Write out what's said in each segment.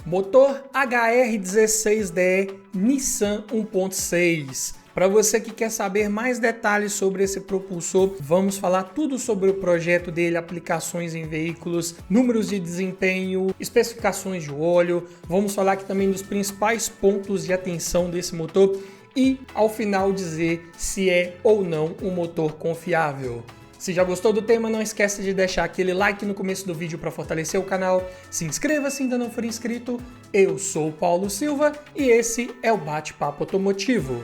Motor HR16DE Nissan 1.6. Para você que quer saber mais detalhes sobre esse propulsor, vamos falar tudo sobre o projeto dele, aplicações em veículos, números de desempenho, especificações de óleo. Vamos falar aqui também dos principais pontos de atenção desse motor e, ao final, dizer se é ou não um motor confiável. Se já gostou do tema, não esqueça de deixar aquele like no começo do vídeo para fortalecer o canal. Se inscreva se ainda não for inscrito. Eu sou o Paulo Silva e esse é o Bate-Papo Automotivo.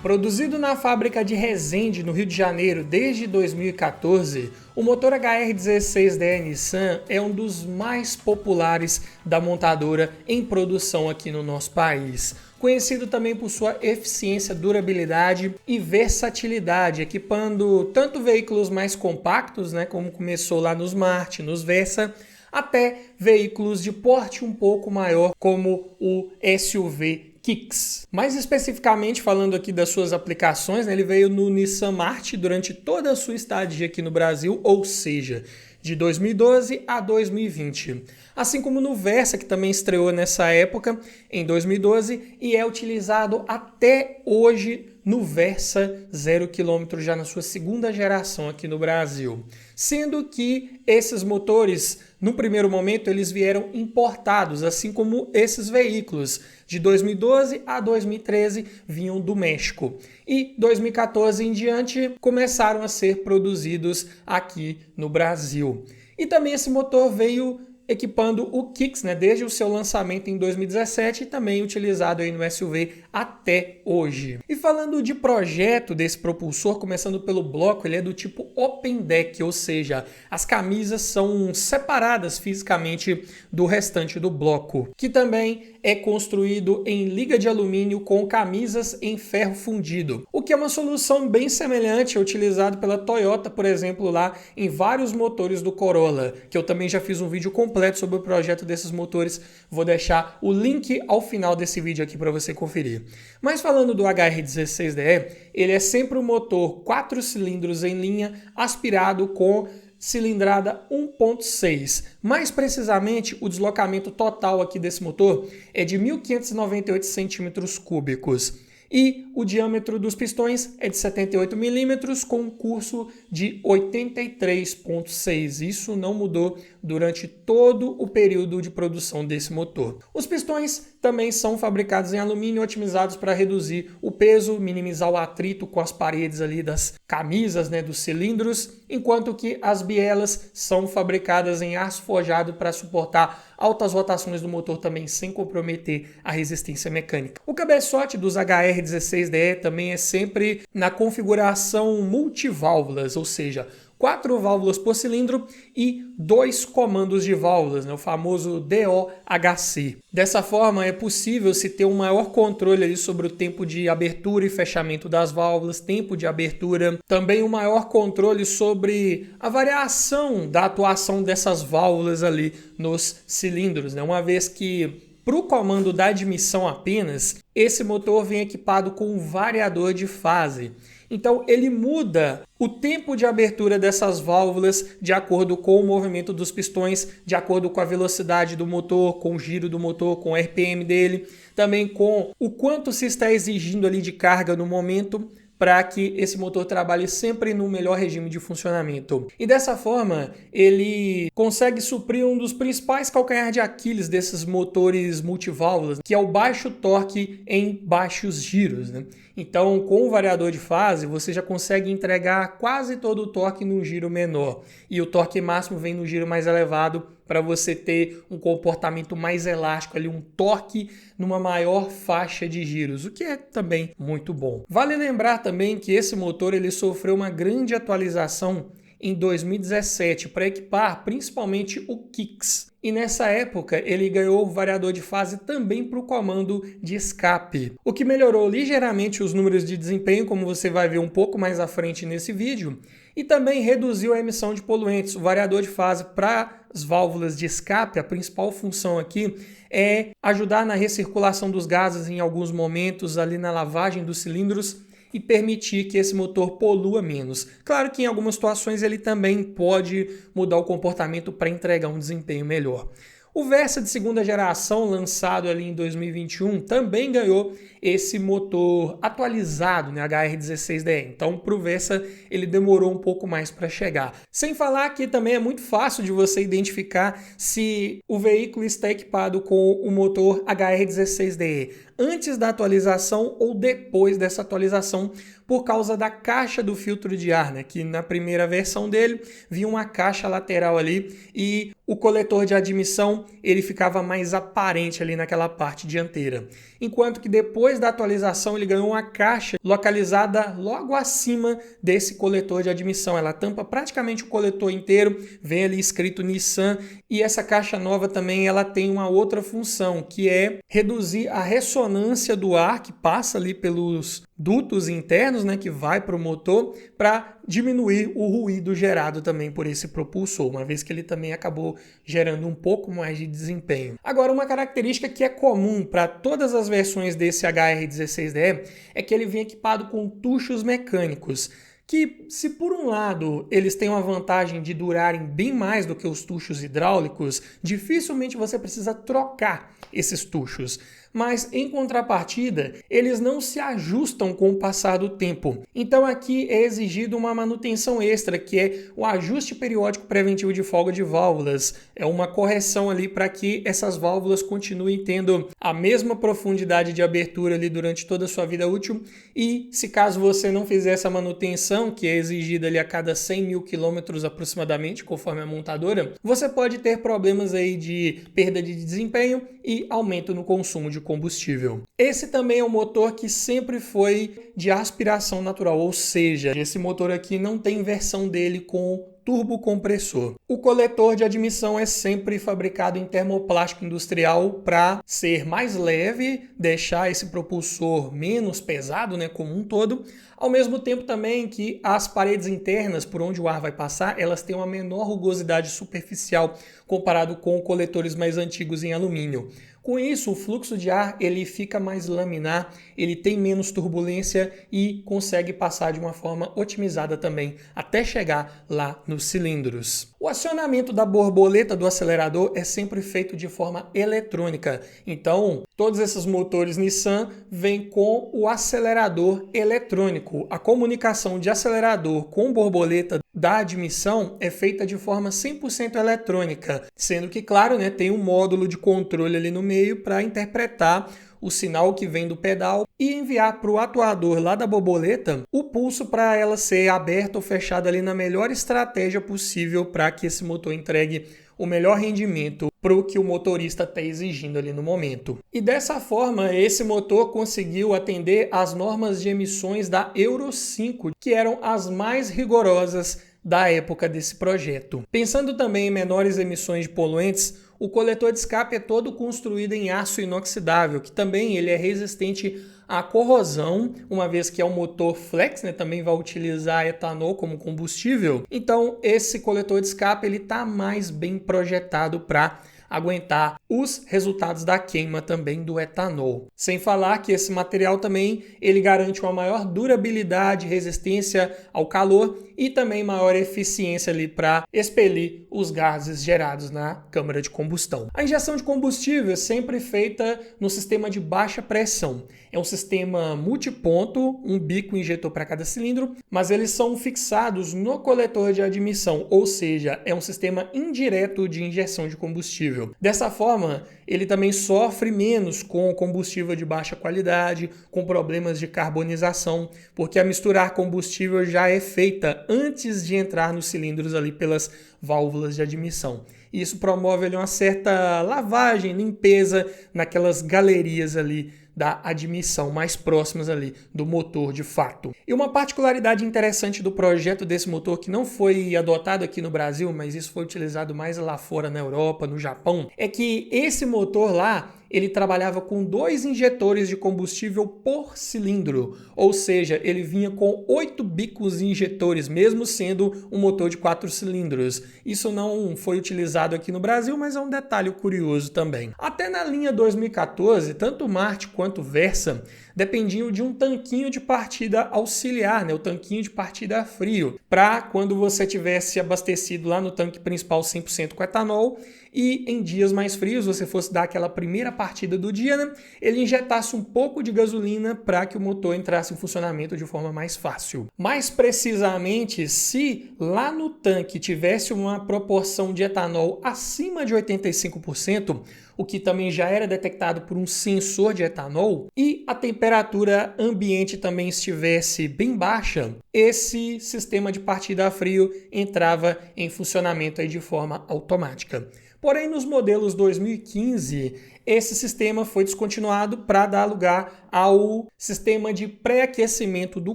Produzido na fábrica de Resende, no Rio de Janeiro, desde 2014, o motor HR16DE Nissan é um dos mais populares da montadora em produção aqui no nosso país. Conhecido também por sua eficiência, durabilidade e versatilidade, equipando tanto veículos mais compactos, como começou lá nos Marte, nos Versa, até veículos de porte um pouco maior, como o SUV Kicks. Mais especificamente falando aqui das suas aplicações, ele veio no Nissan Marte durante toda a sua estadia aqui no Brasil, ou seja, de 2012 a 2020. Assim como no Versa, que também estreou nessa época, em 2012, e é utilizado até hoje no Versa 0 km, já na sua segunda geração aqui no Brasil. Sendo que esses motores, no primeiro momento, eles vieram importados, assim como esses veículos. De 2012 a 2013 vinham do México. E 2014 em diante começaram a ser produzidos aqui no Brasil. E também esse motor veio equipando o Kicks, desde o seu lançamento em 2017 e também utilizado aí no SUV até hoje. E falando de projeto desse propulsor, começando pelo bloco, ele é do tipo Open Deck, ou seja, as camisas são separadas fisicamente do restante do bloco, que também é construído em liga de alumínio com camisas em ferro fundido, o que é uma solução bem semelhante ao utilizado pela Toyota, por exemplo, lá em vários motores do Corolla, que eu também já fiz um vídeo completo sobre o projeto desses motores, vou deixar o link ao final desse vídeo aqui para você conferir. Mas falando do HR16DE, ele é sempre um motor 4 cilindros em linha, aspirado com cilindrada 1.6. Mais precisamente, o deslocamento total aqui desse motor é de 1.598 centímetros cúbicos. E o diâmetro dos pistões é de 78 milímetros com um curso de 83,6. Isso não mudou durante todo o período de produção desse motor. Os pistões também são fabricados em alumínio, otimizados para reduzir o peso, minimizar o atrito com as paredes ali das camisas, dos cilindros, enquanto que as bielas são fabricadas em aço forjado para suportar altas rotações do motor também sem comprometer a resistência mecânica. O cabeçote dos HR16DE também é sempre na configuração multiválvulas, ou seja, 4 válvulas por cilindro e 2 comandos de válvulas, o famoso DOHC. Dessa forma, é possível se ter um maior controle ali sobre o tempo de abertura e fechamento das válvulas, tempo de abertura, também um maior controle sobre a variação da atuação dessas válvulas ali nos cilindros, uma vez que para o comando da admissão apenas, esse motor vem equipado com um variador de fase. Então ele muda o tempo de abertura dessas válvulas de acordo com o movimento dos pistões, de acordo com a velocidade do motor, com o giro do motor, com o RPM dele, também com o quanto se está exigindo ali de carga no momento, para que esse motor trabalhe sempre no melhor regime de funcionamento. E dessa forma, ele consegue suprir um dos principais calcanhares de Aquiles desses motores multiválvulas, que é o baixo torque em baixos giros. Então, com o variador de fase, você já consegue entregar quase todo o torque num giro menor. E o torque máximo vem no giro mais elevado, para você ter um comportamento mais elástico, ali, um torque numa maior faixa de giros, o que é também muito bom. Vale lembrar também que esse motor ele sofreu uma grande atualização em 2017 para equipar principalmente o Kicks. E nessa época ele ganhou o variador de fase também para o comando de escape, o que melhorou ligeiramente os números de desempenho, como você vai ver um pouco mais à frente nesse vídeo, e também reduziu a emissão de poluentes. O variador de fase para as válvulas de escape, a principal função aqui é ajudar na recirculação dos gases em alguns momentos, ali na lavagem dos cilindros, e permitir que esse motor polua menos. Claro que em algumas situações ele também pode mudar o comportamento para entregar um desempenho melhor. O Versa de segunda geração, lançado ali em 2021, também ganhou esse motor atualizado, né, HR16DE. Então, para o Versa, ele demorou um pouco mais para chegar. Sem falar que também é muito fácil de você identificar se o veículo está equipado com o motor HR16DE antes da atualização ou depois dessa atualização, por causa da caixa do filtro de ar, né? Que na primeira versão dele vinha uma caixa lateral ali e o coletor de admissão ele ficava mais aparente ali naquela parte dianteira. Enquanto que depois da atualização ele ganhou uma caixa localizada logo acima desse coletor de admissão. Ela tampa praticamente o coletor inteiro, vem ali escrito Nissan, e essa caixa nova também ela tem uma outra função, que é reduzir a ressonância do ar que passa ali pelos dutos internos, né, que vai para o motor, para diminuir o ruído gerado também por esse propulsor, uma vez que ele também acabou gerando um pouco mais de desempenho. Agora, uma característica que é comum para todas as versões desse HR16DE é que ele vem equipado com tuchos mecânicos, que, se por um lado eles têm uma vantagem de durarem bem mais do que os tuchos hidráulicos, dificilmente você precisa trocar esses tuchos. Mas, em contrapartida, eles não se ajustam com o passar do tempo. Então aqui é exigido uma manutenção extra, que é o ajuste periódico preventivo de folga de válvulas. É uma correção ali para que essas válvulas continuem tendo a mesma profundidade de abertura ali durante toda a sua vida útil. E se caso você não fizer essa manutenção, que é exigida ali a cada 100 mil quilômetros aproximadamente, conforme a montadora, você pode ter problemas aí de perda de desempenho e aumento no consumo de combustível. Esse também é um motor que sempre foi de aspiração natural, ou seja, esse motor aqui não tem versão dele com turbocompressor. O coletor de admissão é sempre fabricado em termoplástico industrial para ser mais leve, deixar esse propulsor menos pesado, né, como um todo, ao mesmo tempo também que as paredes internas por onde o ar vai passar, elas têm uma menor rugosidade superficial comparado com coletores mais antigos em alumínio. Com isso, o fluxo de ar ele fica mais laminar, ele tem menos turbulência e consegue passar de uma forma otimizada também, até chegar lá nos cilindros. O acionamento da borboleta do acelerador é sempre feito de forma eletrônica. Então, todos esses motores Nissan vêm com o acelerador eletrônico. A comunicação de acelerador com borboleta da admissão é feita de forma 100% eletrônica, sendo que, claro, né, tem um módulo de controle ali no meio para interpretar o sinal que vem do pedal e enviar para o atuador lá da borboleta o pulso para ela ser aberta ou fechada ali na melhor estratégia possível para que esse motor entregue o melhor rendimento para o que o motorista está exigindo ali no momento. E dessa forma, esse motor conseguiu atender às normas de emissões da Euro 5, que eram as mais rigorosas da época desse projeto. Pensando também em menores emissões de poluentes, o coletor de escape é todo construído em aço inoxidável, que também ele é resistente à corrosão, uma vez que é um motor flex, né, também vai utilizar etanol como combustível. Então, esse coletor de escape ele está mais bem projetado para aguentar os resultados da queima também do etanol. Sem falar que esse material também ele garante uma maior durabilidade, resistência ao calor e também maior eficiência ali para expelir os gases gerados na câmara de combustão. A injeção de combustível é sempre feita no sistema de baixa pressão. É um sistema multiponto, um bico injetor para cada cilindro, mas eles são fixados no coletor de admissão, ou seja, é um sistema indireto de injeção de combustível. Dessa forma, ele também sofre menos com combustível de baixa qualidade, com problemas de carbonização, porque a misturar combustível já é feita antes de entrar nos cilindros ali pelas válvulas de admissão. Isso promove ali uma certa lavagem, limpeza naquelas galerias ali da admissão mais próximas ali do motor de fato. E uma particularidade interessante do projeto desse motor que não foi adotado aqui no Brasil, mas isso foi utilizado mais lá fora na Europa, no Japão, é que esse motor lá ele trabalhava com 2 injetores de combustível por cilindro, ou seja, ele vinha com 8 bicos injetores, mesmo sendo um motor de 4 cilindros. Isso não foi utilizado aqui no Brasil, mas é um detalhe curioso também. Até na linha 2014, tanto o Marte quanto o Versa dependiam de um tanquinho de partida auxiliar, né? O tanquinho de partida a frio, para quando você tivesse abastecido lá no tanque principal 100% com etanol e em dias mais frios você fosse dar aquela primeira partida do dia, né? Ele injetasse um pouco de gasolina para que o motor entrasse em funcionamento de forma mais fácil. Mais precisamente, se lá no tanque tivesse uma proporção de etanol acima de 85%, o que também já era detectado por um sensor de etanol, e a temperatura ambiente também estivesse bem baixa, esse sistema de partida a frio entrava em funcionamento aí de forma automática. Porém, nos modelos 2015, esse sistema foi descontinuado para dar lugar ao sistema de pré-aquecimento do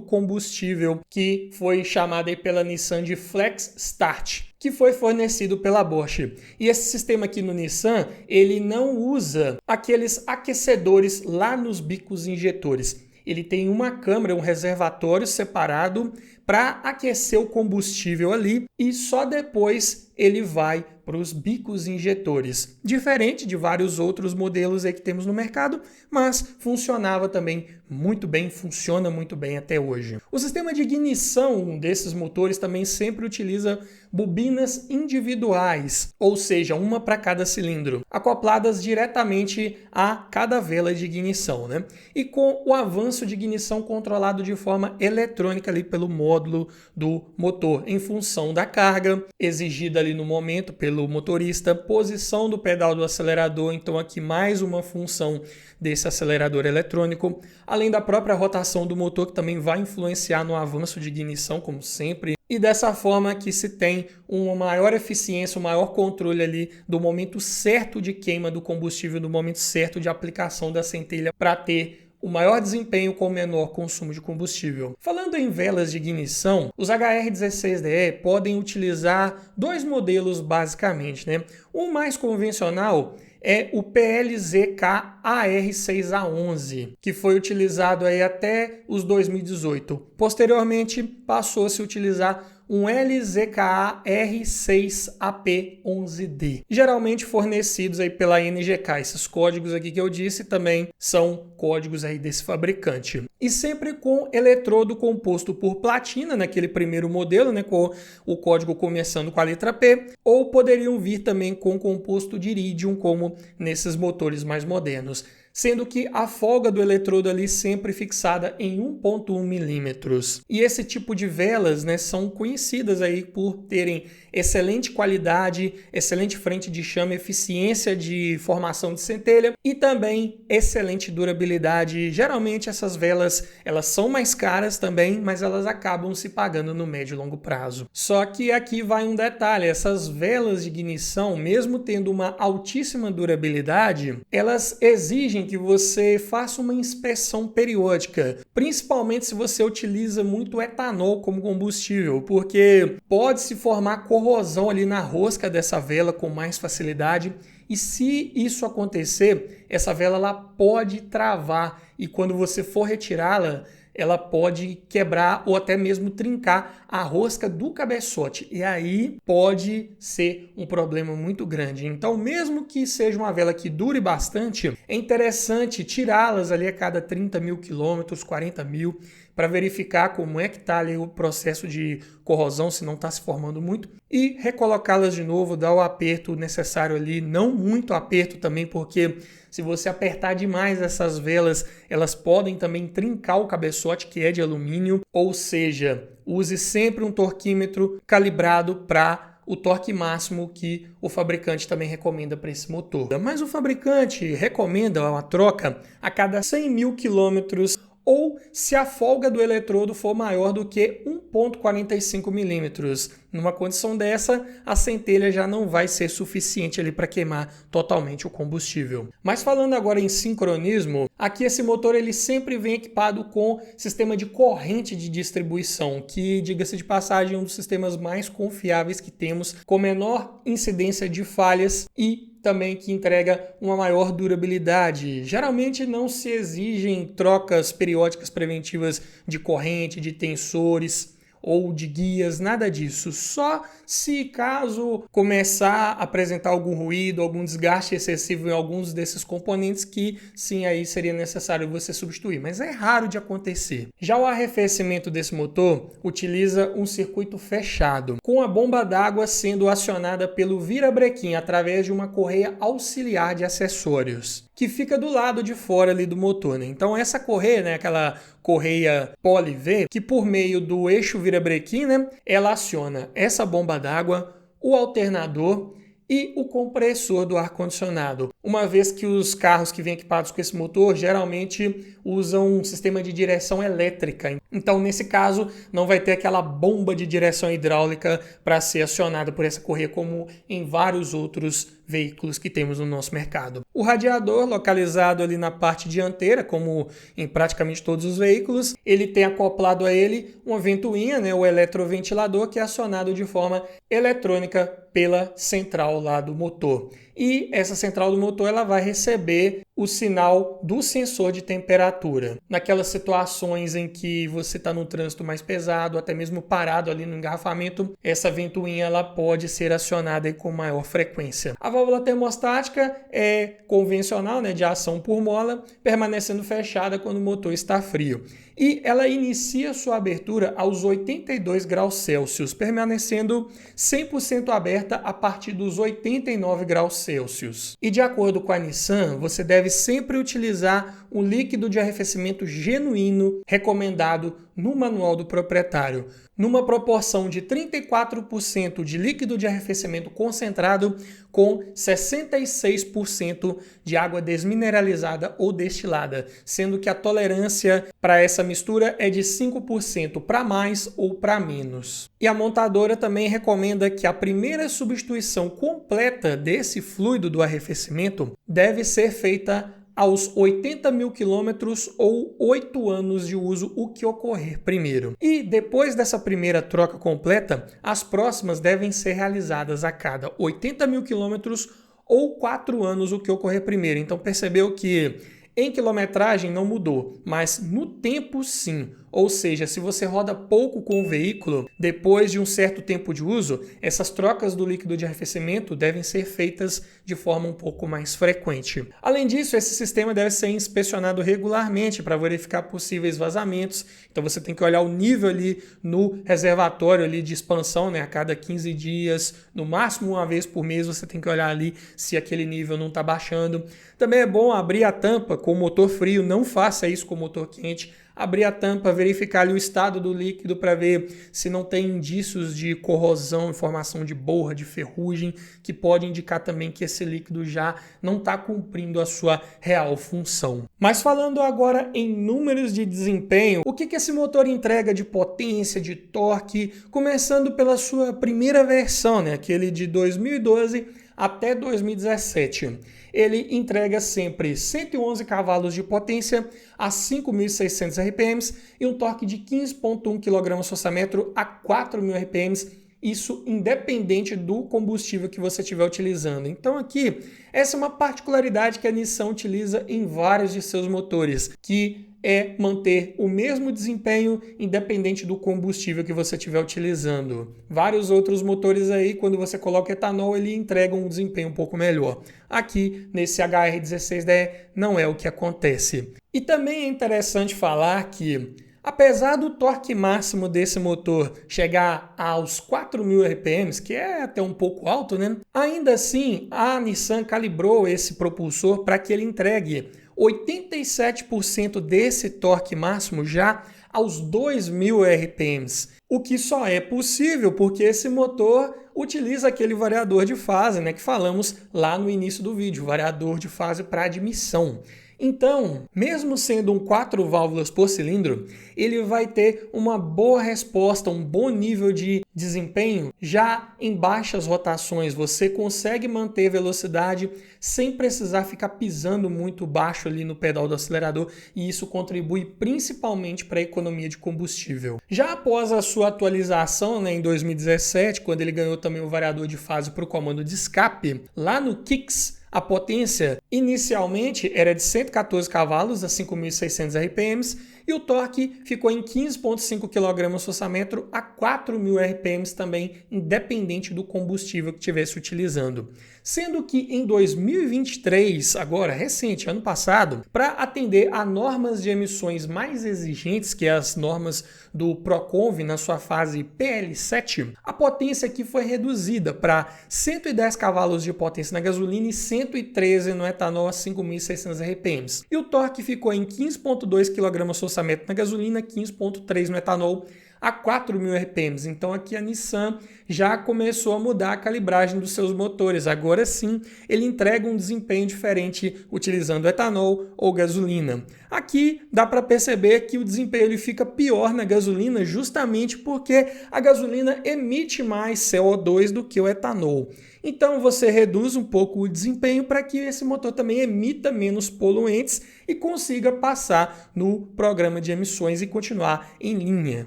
combustível, que foi chamado aí pela Nissan de Flex Start, que foi fornecido pela Bosch. E esse sistema aqui no Nissan, ele não usa aqueles aquecedores lá nos bicos injetores. Ele tem uma câmara, um reservatório separado para aquecer o combustível ali e só depois ele vai para os bicos injetores. Diferente de vários outros modelos aí que temos no mercado, mas funcionava também muito bem, funciona muito bem até hoje. O sistema de ignição desses motores também sempre utiliza bobinas individuais, ou seja, uma para cada cilindro, acopladas diretamente a cada vela de ignição, né? E com o avanço de ignição controlado de forma eletrônica ali pelo módulo do motor, em função da carga exigida ali no momento pelo motorista, posição do pedal do acelerador, então aqui mais uma função desse acelerador eletrônico, além da própria rotação do motor, que também vai influenciar no avanço de ignição, como sempre, e dessa forma que se tem uma maior eficiência, um maior controle ali do momento certo de queima do combustível, do momento certo de aplicação da centelha para ter o maior desempenho com o menor consumo de combustível. Falando em velas de ignição, os HR16DE podem utilizar 2 modelos basicamente, né? O mais convencional é o PLZK AR6A11, que foi utilizado aí até os 2018. Posteriormente, passou-se a utilizar um LZKA R6AP11D, geralmente fornecidos aí pela NGK. Esses códigos aqui que eu disse também são códigos aí desse fabricante. E sempre com eletrodo composto por platina, naquele primeiro modelo, né, com o código começando com a letra P, ou poderiam vir também com composto de irídio, como nesses motores mais modernos, sendo que a folga do eletrodo ali sempre fixada em 1,1 milímetros. E esse tipo de velas, né, são conhecidas aí por terem excelente qualidade, excelente frente de chama, eficiência de formação de centelha e também excelente durabilidade. Geralmente essas velas, elas são mais caras também, mas elas acabam se pagando no médio e longo prazo. Só que aqui vai um detalhe, essas velas de ignição, mesmo tendo uma altíssima durabilidade, elas exigem que você faça uma inspeção periódica, principalmente se você utiliza muito etanol como combustível, porque pode se formar corrosão ali na rosca dessa vela com mais facilidade. E se isso acontecer, essa vela ela pode travar e quando você for retirá-la, ela pode quebrar ou até mesmo trincar a rosca do cabeçote. E aí pode ser um problema muito grande. Então, mesmo que seja uma vela que dure bastante, é interessante tirá-las ali a cada 30 mil quilômetros, 40 mil, para verificar como é que está ali o processo de corrosão, se não está se formando muito, e recolocá-las de novo, dar o aperto necessário ali, não muito aperto também, porque se você apertar demais essas velas, elas podem também trincar o cabeçote, que é de alumínio, ou seja, use sempre um torquímetro calibrado para o torque máximo que o fabricante também recomenda para esse motor. Mas o fabricante recomenda uma troca a cada 100 mil quilômetros ou se a folga do eletrodo for maior do que 1,45 milímetros. Numa condição dessa, a centelha já não vai ser suficiente ali para queimar totalmente o combustível. Mas falando agora em sincronismo, aqui esse motor ele sempre vem equipado com sistema de corrente de distribuição, que, diga-se de passagem, é um dos sistemas mais confiáveis que temos, com menor incidência de falhas e também que entrega uma maior durabilidade. Geralmente não se exigem trocas periódicas preventivas de corrente, de tensores ou de guias, nada disso. Só se caso começar a apresentar algum ruído, algum desgaste excessivo em alguns desses componentes, que sim, aí seria necessário você substituir, mas é raro de acontecer. Já o arrefecimento desse motor utiliza um circuito fechado, com a bomba d'água sendo acionada pelo virabrequim através de uma correia auxiliar de acessórios, que fica do lado de fora ali do motor, né? Então essa correia, né, aquela correia Poly-V, que por meio do eixo virabrequim, né, ela aciona essa bomba d'água, o alternador e o compressor do ar-condicionado. Uma vez que os carros que vêm equipados com esse motor geralmente usam um sistema de direção elétrica. Então, nesse caso, não vai ter aquela bomba de direção hidráulica para ser acionada por essa correia, como em vários outros veículos que temos no nosso mercado. O radiador, localizado ali na parte dianteira, como em praticamente todos os veículos, ele tem acoplado a ele uma ventoinha, né, o eletroventilador, que é acionado de forma eletrônica pela central lá do motor. E essa central do motor ela vai receber o sinal do sensor de temperatura. Naquelas situações em que você está no trânsito mais pesado, até mesmo parado ali no engarrafamento, essa ventoinha ela pode ser acionada com maior frequência. A válvula termostática é convencional, né, de ação por mola, permanecendo fechada quando o motor está frio. E ela inicia sua abertura aos 82 graus Celsius, permanecendo 100% aberta a partir dos 89 graus Celsius. E de acordo com a Nissan, você deve sempre utilizar um líquido de arrefecimento genuíno recomendado no manual do proprietário, numa proporção de 34% de líquido de arrefecimento concentrado com 66% de água desmineralizada ou destilada, sendo que a tolerância para essa mistura é de 5% para mais ou para menos. E a montadora também recomenda que a primeira substituição completa desse fluido do arrefecimento deve ser feita aos 80 mil quilômetros ou 8 anos de uso, o que ocorrer primeiro. E depois dessa primeira troca completa, as próximas devem ser realizadas a cada 80 mil quilômetros ou 4 anos, o que ocorrer primeiro. Então percebeu que em quilometragem não mudou, mas no tempo sim. Ou seja, se você roda pouco com o veículo, depois de um certo tempo de uso, essas trocas do líquido de arrefecimento devem ser feitas de forma um pouco mais frequente. Além disso, esse sistema deve ser inspecionado regularmente para verificar possíveis vazamentos. Então você tem que olhar o nível ali no reservatório ali de expansão, né? A cada 15 dias, no máximo uma vez por mês, você tem que olhar ali se aquele nível não está baixando. Também é bom abrir a tampa com o motor frio, não faça isso com o motor quente. Abrir a tampa, verificar ali o estado do líquido para ver se não tem indícios de corrosão, formação de borra, de ferrugem, que pode indicar também que esse líquido já não está cumprindo a sua real função. Mas falando agora em números de desempenho, o que esse motor entrega de potência, de torque, começando pela sua primeira versão, né, aquele de 2012 até 2017. Ele entrega sempre 111 cavalos de potência a 5.600 RPMs e um torque de 15,1 kgfm a 4.000 RPMs, isso independente do combustível que você estiver utilizando. Então aqui, essa é uma particularidade que a Nissan utiliza em vários de seus motores, que é manter o mesmo desempenho independente do combustível que você estiver utilizando. Vários outros motores aí, quando você coloca etanol, ele entrega um desempenho um pouco melhor. Aqui, nesse HR16DE, não é o que acontece. E também é interessante falar que, apesar do torque máximo desse motor chegar aos 4.000 RPMs, que é até um pouco alto, né? Ainda assim, a Nissan calibrou esse propulsor para que ele entregue 87% desse torque máximo já aos 2.000 RPMs, o que só é possível porque esse motor utiliza aquele variador de fase, né, que falamos lá no início do vídeo, variador de fase para admissão. Então, mesmo sendo um 4 válvulas por cilindro, ele vai ter uma boa resposta, um bom nível de desempenho. Já em baixas rotações, você consegue manter velocidade sem precisar ficar pisando muito baixo ali no pedal do acelerador, e isso contribui principalmente para a economia de combustível. Já após a sua atualização, em 2017, quando ele ganhou também o variador de fase para o comando de escape, lá no Kicks, a potência inicialmente era de 114 cavalos a 5.600 RPMs e o torque ficou em 15,5 kgfm a 4.000 RPMs também, independente do combustível que estivesse utilizando. Sendo que em 2023, agora recente, ano passado, para atender a normas de emissões mais exigentes, que é as normas do Proconv na sua fase PL7, a potência aqui foi reduzida para 110 cavalos de potência na gasolina e 113 no etanol a 5.600 RPMs. E o torque ficou em 15,2 kgfm na gasolina, 15,3 no etanol a 4.000 RPMs. Então aqui a Nissan já começou a mudar a calibragem dos seus motores. Agora sim, ele entrega um desempenho diferente utilizando etanol ou gasolina. Aqui dá para perceber que o desempenho ele fica pior na gasolina justamente porque a gasolina emite mais CO2 do que o etanol. Então você reduz um pouco o desempenho para que esse motor também emita menos poluentes e consiga passar no programa de emissões e continuar em linha.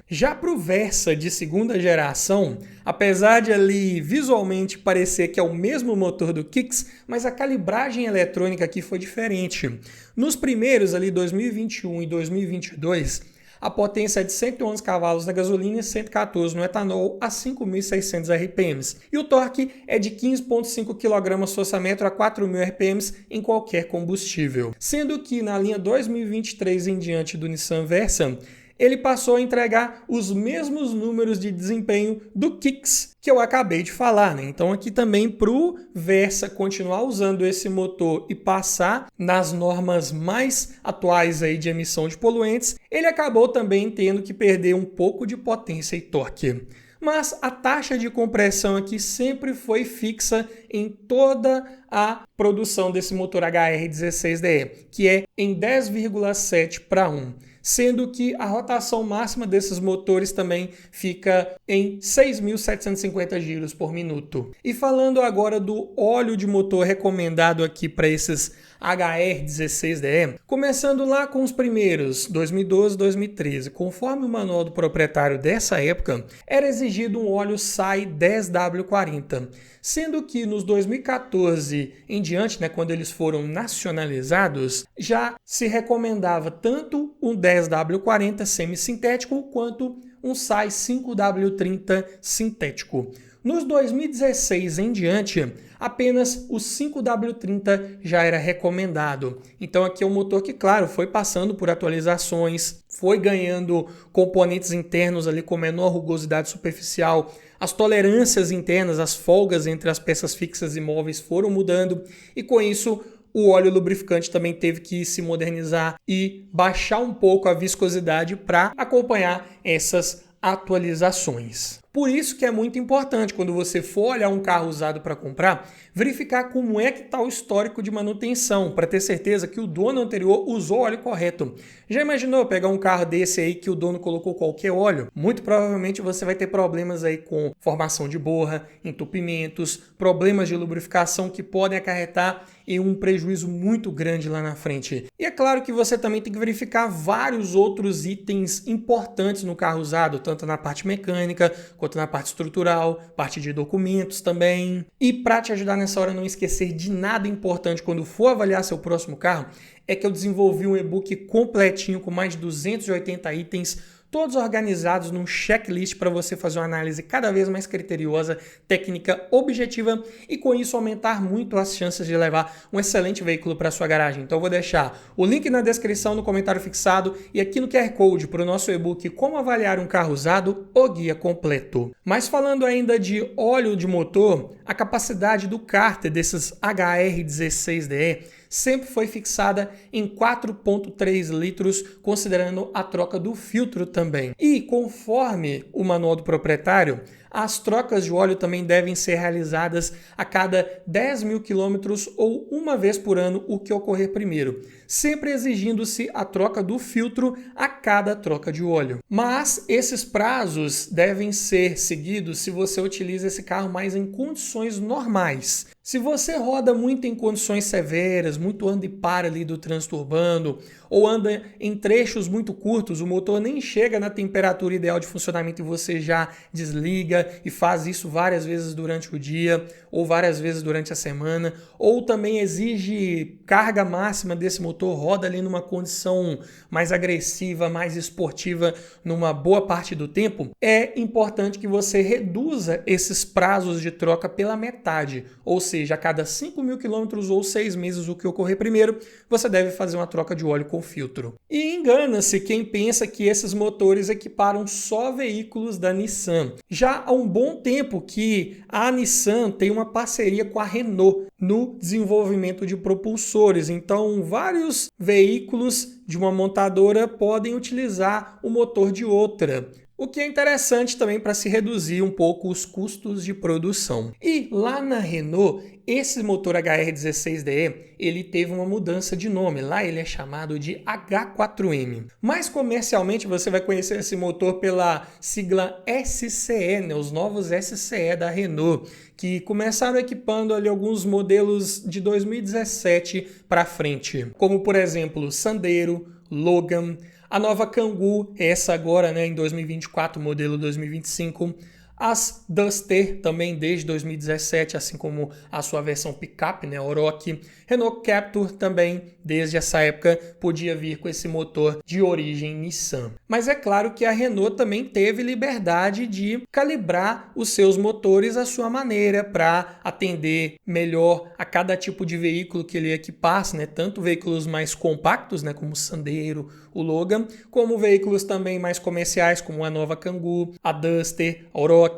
Já para o Versa de segunda geração, apesar de ali visualmente parecer que é o mesmo motor do Kicks, mas a calibragem eletrônica aqui foi diferente. Nos primeiros ali 2021 e 2022, a potência é de 111 cavalos na gasolina e 114 no etanol a 5.600 RPMs. E o torque é de 15,5 kgfm a 4.000 RPMs em qualquer combustível. Sendo que na linha 2023 em diante do Nissan Versa, ele passou a entregar os mesmos números de desempenho do Kicks que eu acabei de falar, né? Então aqui também para o Versa continuar usando esse motor e passar nas normas mais atuais aí de emissão de poluentes, ele acabou também tendo que perder um pouco de potência e torque. Mas a taxa de compressão aqui sempre foi fixa em toda a produção desse motor HR16DE, que é em 10,7 para 1. Sendo que a rotação máxima desses motores também fica em 6.750 giros por minuto. E falando agora do óleo de motor recomendado aqui para esses HR16DE, começando lá com os primeiros, 2012 e 2013, conforme o manual do proprietário dessa época, era exigido um óleo SAI 10W40, sendo que nos 2014 em diante, quando eles foram nacionalizados, já se recomendava tanto um 10W40 semissintético quanto um SAI 5W30 sintético. Nos 2016 em diante, apenas o 5W30 já era recomendado. Então aqui é um motor que, claro, foi passando por atualizações, foi ganhando componentes internos ali com menor rugosidade superficial, as tolerâncias internas, as folgas entre as peças fixas e móveis foram mudando e com isso o óleo lubrificante também teve que se modernizar e baixar um pouco a viscosidade para acompanhar essas atualizações. Por isso que é muito importante, quando você for olhar um carro usado para comprar, verificar como é que está o histórico de manutenção, para ter certeza que o dono anterior usou o óleo correto. Já imaginou pegar um carro desse aí que o dono colocou qualquer óleo? Muito provavelmente você vai ter problemas aí com formação de borra, entupimentos, problemas de lubrificação que podem acarretar em um prejuízo muito grande lá na frente. E é claro que você também tem que verificar vários outros itens importantes no carro usado, tanto na parte mecânica, quanto na parte estrutural, parte de documentos também. E para te ajudar nessa hora a não esquecer de nada importante quando for avaliar seu próximo carro, é que eu desenvolvi um e-book completinho com mais de 280 itens, todos organizados num checklist para você fazer uma análise cada vez mais criteriosa, técnica, objetiva e com isso aumentar muito as chances de levar um excelente veículo para sua garagem. Então eu vou deixar o link na descrição, no comentário fixado e aqui no QR Code para o nosso e-book Como Avaliar um Carro Usado, o guia completo. Mas falando ainda de óleo de motor, a capacidade do cárter desses HR16DE sempre foi fixada em 4,3 litros, considerando a troca do filtro também. E conforme o manual do proprietário, As trocas de óleo também devem ser realizadas a cada 10 mil quilômetros ou uma vez por ano, o que ocorrer primeiro, sempre exigindo-se a troca do filtro a cada troca de óleo. Mas esses prazos devem ser seguidos se você utiliza esse carro mais em condições normais. Se você roda muito em condições severas, muito anda e para ali do trânsito urbano, ou anda em trechos muito curtos, o motor nem chega na temperatura ideal de funcionamento e você já desliga e faz isso várias vezes durante o dia ou várias vezes durante a semana, ou também exige carga máxima desse motor, roda ali numa condição mais agressiva, mais esportiva numa boa parte do tempo, é importante que você reduza esses prazos de troca pela metade, ou seja, a cada 5 mil quilômetros ou 6 meses, o que ocorrer primeiro, você deve fazer uma troca de óleo com filtro. E engana-se quem pensa que esses motores equiparam só veículos da Nissan. Já há um bom tempo que a Nissan tem uma parceria com a Renault no desenvolvimento de propulsores, então vários veículos de uma montadora podem utilizar o motor de outra. O que é interessante também para se reduzir um pouco os custos de produção. E lá na Renault, esse motor HR16DE, ele teve uma mudança de nome. Lá ele é chamado de H4M. Mas comercialmente você vai conhecer esse motor pela sigla SCE, né? Os novos SCE da Renault, que começaram equipando ali alguns modelos de 2017 para frente, como por exemplo Sandero, Logan, a nova Kangoo, essa agora, né, em 2024, modelo 2025. As Duster também desde 2017, assim como a sua versão picape, né, Oroch. Renault Captur também, desde essa época, podia vir com esse motor de origem Nissan. Mas é claro que a Renault também teve liberdade de calibrar os seus motores à sua maneira para atender melhor a cada tipo de veículo que ele equipasse, né, tanto veículos mais compactos, né, como o Sandero, o Logan, como veículos também mais comerciais, como a nova Kangoo, a Duster, a Oroch,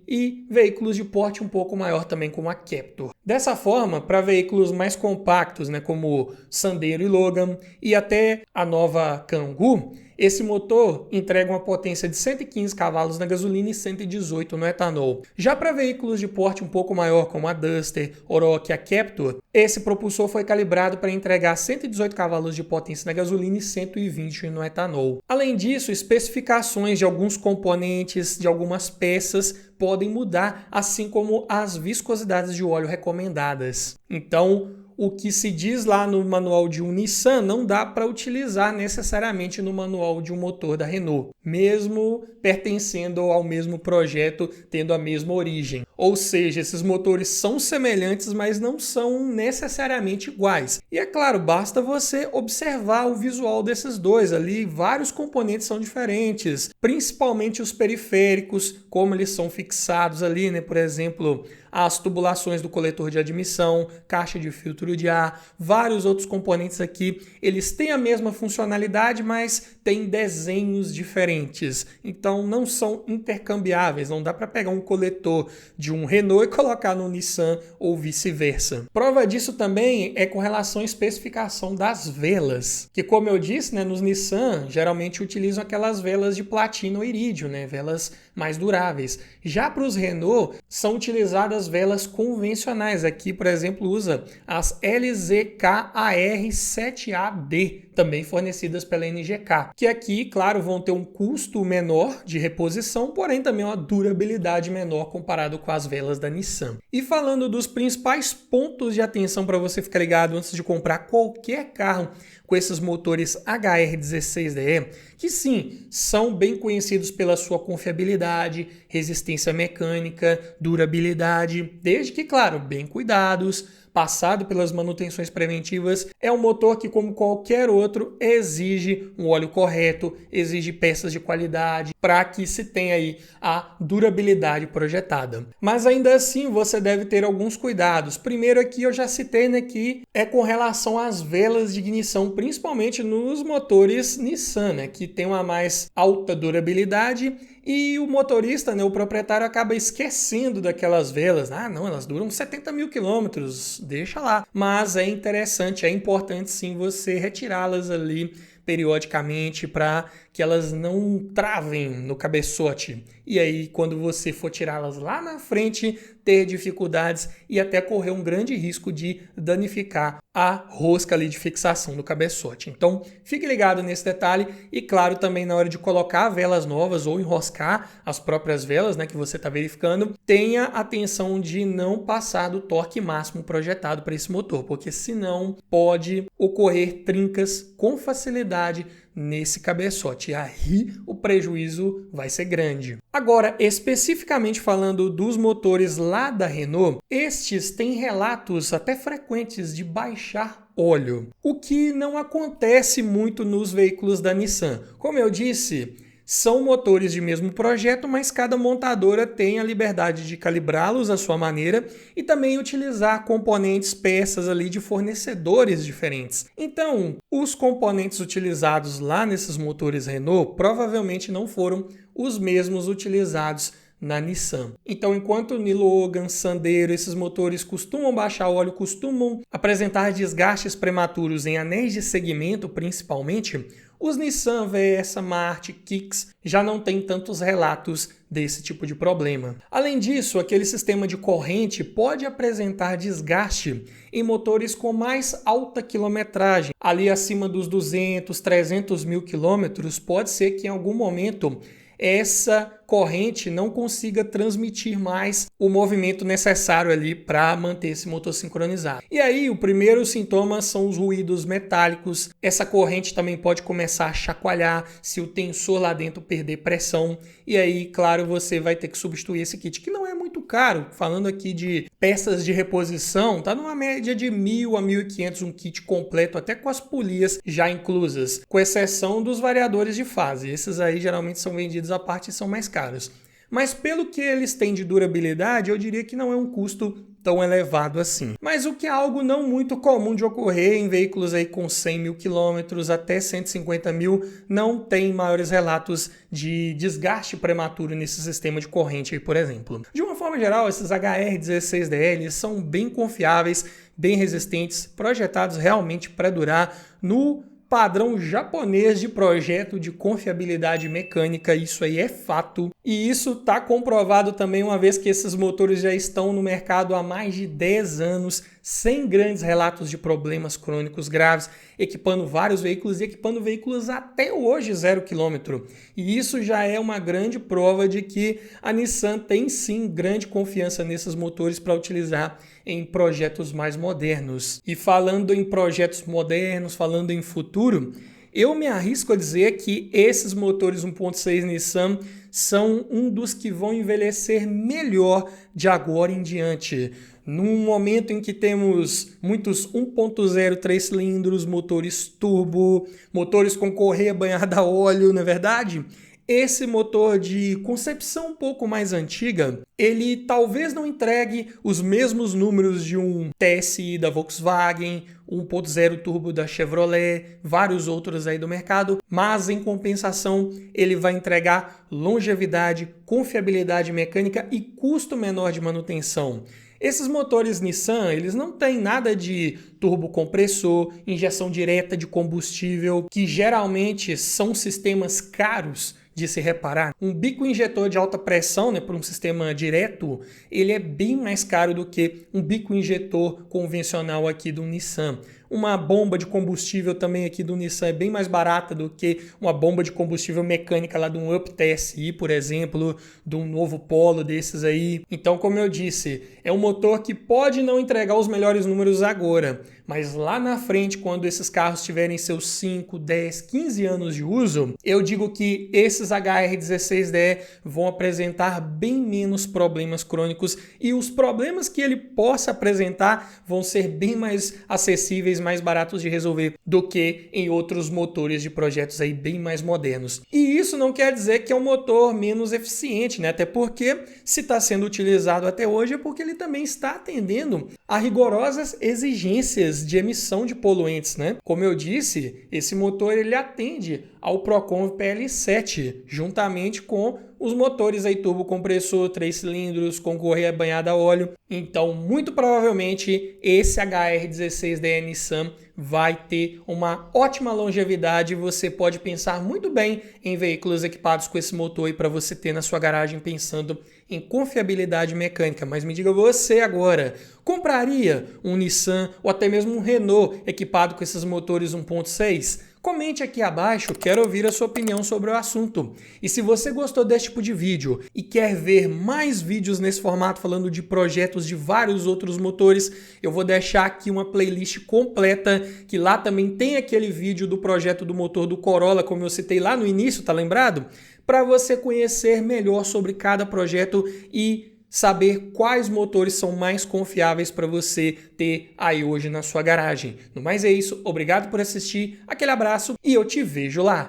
e veículos de porte um pouco maior também, como a Captur. Dessa forma, para veículos mais compactos, né, como Sandero e Logan, e até a nova Kangoo, esse motor entrega uma potência de 115 cavalos na gasolina e 118 no etanol. Já para veículos de porte um pouco maior, como a Duster, Oroch e a Captur, esse propulsor foi calibrado para entregar 118 cavalos de potência na gasolina e 120 no etanol. Além disso, especificações de alguns componentes, de algumas peças, podem mudar, assim como as viscosidades de óleo recomendadas. Então, o que se diz lá no manual de um Nissan não dá para utilizar necessariamente no manual de um motor da Renault, mesmo pertencendo ao mesmo projeto, tendo a mesma origem. Ou seja, esses motores são semelhantes, mas não são necessariamente iguais. E é claro, basta você observar o visual desses dois ali, vários componentes são diferentes, principalmente os periféricos, como eles são fixados ali, né? Por exemplo, as tubulações do coletor de admissão, caixa de filtro de ar, vários outros componentes aqui, eles têm a mesma funcionalidade, mas têm desenhos diferentes. Então não são intercambiáveis, não dá para pegar um coletor de um Renault e colocar no Nissan ou vice-versa. Prova disso também é com relação à especificação das velas, que como eu disse, né, nos Nissan geralmente utilizam aquelas velas de platina ou irídio, né, velas mais duráveis. Já para os Renault são utilizadas velas convencionais. Aqui, por exemplo, usa as LZK-AR7AD, também fornecidas pela NGK, que aqui, claro, vão ter um custo menor de reposição, porém também uma durabilidade menor comparado com as velas da Nissan. E falando dos principais pontos de atenção para você ficar ligado antes de comprar qualquer carro com esses motores HR16DE, que sim, são bem conhecidos pela sua confiabilidade, resistência mecânica, durabilidade, desde que, claro, bem cuidados, passado pelas manutenções preventivas, é um motor que, como qualquer outro, exige um óleo correto, exige peças de qualidade para que se tenha aí a durabilidade projetada. Mas ainda assim, você deve ter alguns cuidados. Primeiro aqui eu já citei, né, que é com relação às velas de ignição, principalmente nos motores Nissan, né, que tem uma mais alta durabilidade. E o motorista, né, o proprietário, acaba esquecendo daquelas velas. Ah, não, elas duram 70 mil quilômetros, deixa lá. Mas é interessante, é importante sim você retirá-las ali periodicamente para que elas não travem no cabeçote. E aí, quando você for tirá-las lá na frente, ter dificuldades e até correr um grande risco de danificar a rosca ali de fixação do cabeçote. Então, fique ligado nesse detalhe e, claro, também na hora de colocar velas novas ou enroscar as próprias velas, né, que você está verificando, tenha atenção de não passar do torque máximo projetado para esse motor, porque senão pode ocorrer trincas com facilidade nesse cabeçote. E aí o prejuízo vai ser grande. Agora, especificamente falando dos motores lá da Renault, estes têm relatos até frequentes de baixar óleo, o que não acontece muito nos veículos da Nissan. Como eu disse, são motores de mesmo projeto, mas cada montadora tem a liberdade de calibrá-los à sua maneira e também utilizar componentes, peças ali de fornecedores diferentes. Então, os componentes utilizados lá nesses motores Renault provavelmente não foram os mesmos utilizados na Nissan. Então, enquanto Logan, Sandero, esses motores costumam baixar óleo, costumam apresentar desgastes prematuros em anéis de segmento, principalmente, os Nissan Versa, Marti, Kicks já não têm tantos relatos desse tipo de problema. Além disso, aquele sistema de corrente pode apresentar desgaste em motores com mais alta quilometragem. Ali acima dos 200, 300 mil quilômetros, pode ser que em algum momento essa corrente não consiga transmitir mais o movimento necessário ali para manter esse motor sincronizado. E aí, o primeiro sintoma são os ruídos metálicos. Essa corrente também pode começar a chacoalhar se o tensor lá dentro perder pressão. E aí, claro, você vai ter que substituir esse kit, que não é muito caro. Falando aqui de peças de reposição, tá numa média de 1.000 a 1.500 um kit completo, até com as polias já inclusas, com exceção dos variadores de fase. Esses aí geralmente são vendidos à parte e são mais caros. Mas pelo que eles têm de durabilidade, eu diria que não é um custo tão elevado assim. Mas o que é algo não muito comum de ocorrer em veículos aí com 100 mil quilômetros até 150 mil, não tem maiores relatos de desgaste prematuro nesse sistema de corrente aí, por exemplo. De uma forma geral, esses HR16DL são bem confiáveis, bem resistentes, projetados realmente para durar no padrão japonês de projeto de confiabilidade mecânica, isso aí é fato. E isso está comprovado também uma vez que esses motores já estão no mercado há mais de 10 anos, sem grandes relatos de problemas crônicos graves, equipando vários veículos e equipando veículos até hoje 0 km. E isso já é uma grande prova de que a Nissan tem sim grande confiança nesses motores para utilizar em projetos mais modernos. E falando em projetos modernos, falando em futuro, eu me arrisco a dizer que esses motores 1.6 Nissan são um dos que vão envelhecer melhor de agora em diante. Num momento em que temos muitos 1.0 3 cilindros, motores turbo, motores com correia banhada a óleo, não é verdade? Esse motor de concepção um pouco mais antiga, ele talvez não entregue os mesmos números de um TSI da Volkswagen, 1.0 turbo da Chevrolet, vários outros aí do mercado, mas em compensação ele vai entregar longevidade, confiabilidade mecânica e custo menor de manutenção. Esses motores Nissan, eles não têm nada de turbocompressor, injeção direta de combustível, que geralmente são sistemas caros de se reparar. Um bico injetor de alta pressão, né, para um sistema direto, ele é bem mais caro do que um bico injetor convencional aqui do Nissan. Uma bomba de combustível também aqui do Nissan é bem mais barata do que uma bomba de combustível mecânica lá de um Up TSI, por exemplo, de um novo Polo desses aí. Então, como eu disse, é um motor que pode não entregar os melhores números agora, mas lá na frente, quando esses carros tiverem seus 5, 10, 15 anos de uso, eu digo que esses HR16DE vão apresentar bem menos problemas crônicos e os problemas que ele possa apresentar vão ser bem mais acessíveis, mais baratos de resolver do que em outros motores de projetos aí bem mais modernos. E isso não quer dizer que é um motor menos eficiente, né? Até porque se está sendo utilizado até hoje é porque ele também está atendendo a rigorosas exigências de emissão de poluentes, né? Como eu disse, esse motor ele atende ao Proconv PL7, juntamente com os motores aí turbocompressor, 3 cilindros, com correia banhada a óleo. Então, muito provavelmente, esse HR16DE Nissan vai ter uma ótima longevidade. Você pode pensar muito bem em veículos equipados com esse motor aí para você ter na sua garagem, pensando em confiabilidade mecânica. Mas me diga você agora, compraria um Nissan ou até mesmo um Renault equipado com esses motores 1.6? Comente aqui abaixo, quero ouvir a sua opinião sobre o assunto. E se você gostou desse tipo de vídeo e quer ver mais vídeos nesse formato falando de projetos de vários outros motores, eu vou deixar aqui uma playlist completa, que lá também tem aquele vídeo do projeto do motor do Corolla, como eu citei lá no início, tá lembrado? Para você conhecer melhor sobre cada projeto e saber quais motores são mais confiáveis para você ter aí hoje na sua garagem. No mais é isso, obrigado por assistir, aquele abraço e eu te vejo lá!